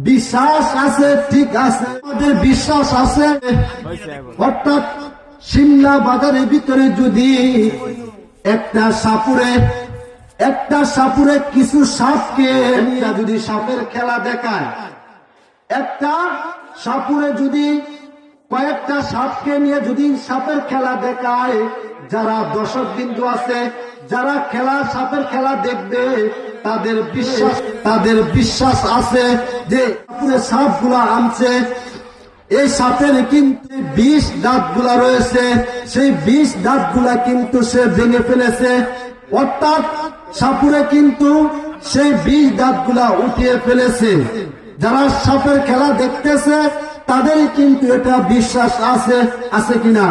বিশ্বাস আছে, ঠিক আছে, আমাদের বিশ্বাস আছে। অর্থাৎ সিমলা বাজারের ভিতরে যদি একটা সাপুরে কিছু সাপকে যদি সাপের খেলা দেখায়, একটা সাপুরে যদি কয়েকটা সাপকে নিয়ে যদি সাপের খেলা দেখায়, যারা দর্শক বিন্দু আছে, যারা সাপের খেলা দেখবে, তাদের বিশ্বাস আছে যে সাপগুলা আনছে, এই সাপের কিন্তু 20 দাঁতগুলা রয়েছে, সেই 20 দাঁতগুলা কিন্তু সে ভেঙে ফেলেছে। অর্থাৎ সাপুরে কিন্তু সেই 20 দাঁতগুলা উঠিয়ে ফেলেছে। যারা সাপের খেলা দেখতেছে তাদের কিন্তু এটা বিশ্বাস আছে কিনা?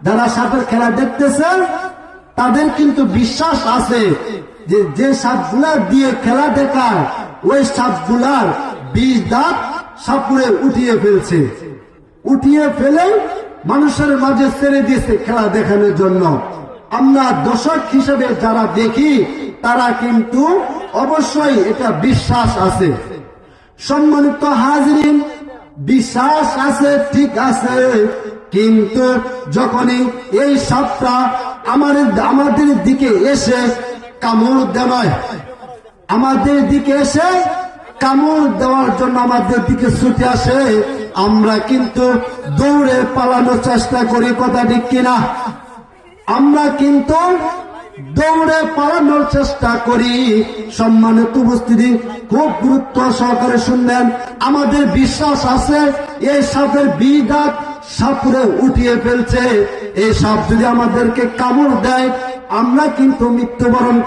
যারা সাপের খেলা দেখতেছে তাদের কিন্তু বিশ্বাস আছে যে সাপগুলা দিয়ে খেলা দেখায়, ওই সাপগুলার 20 দাঁত সাপুরে উঠিয়ে ফেলছে। উঠিয়ে ফেলে মানুষের মাঝে ছেড়ে দিয়েছে খেলা দেখানোর জন্য। আমরা দর্শক হিসেবে যারা দেখি তারা কিন্তু অবশ্যই এটা বিশ্বাস আছে। সম্মানিত হাজরিন, বিশ্বাস আছে, ঠিক আছে, কিন্তু যখনই এই সাপটা আমাদের দিকে এসে কামড় দেয়, আমাদের দিকে এসে কামড় দেওয়ার জন্য আমাদের দিকে ছুটে আসে, আমরা কিন্তু দৌড়ে পালানোর চেষ্টা করি, কথা ঠিক কিনা? আমরা কিন্তু দৌড়ে পালানোর চেষ্টা করি। সম্মানিত উপস্থিতি, খুব গুরুত্ব সহকারে শুনলেন। আমাদের বিশ্বাস আছে এই সাপের 20 দাঁত সাপুরে উঠিয়ে ফেলছে। এই সাপ যদি আমাদেরকে কামড় দেয়, আমরা কিন্তু মৃত্যুবরণ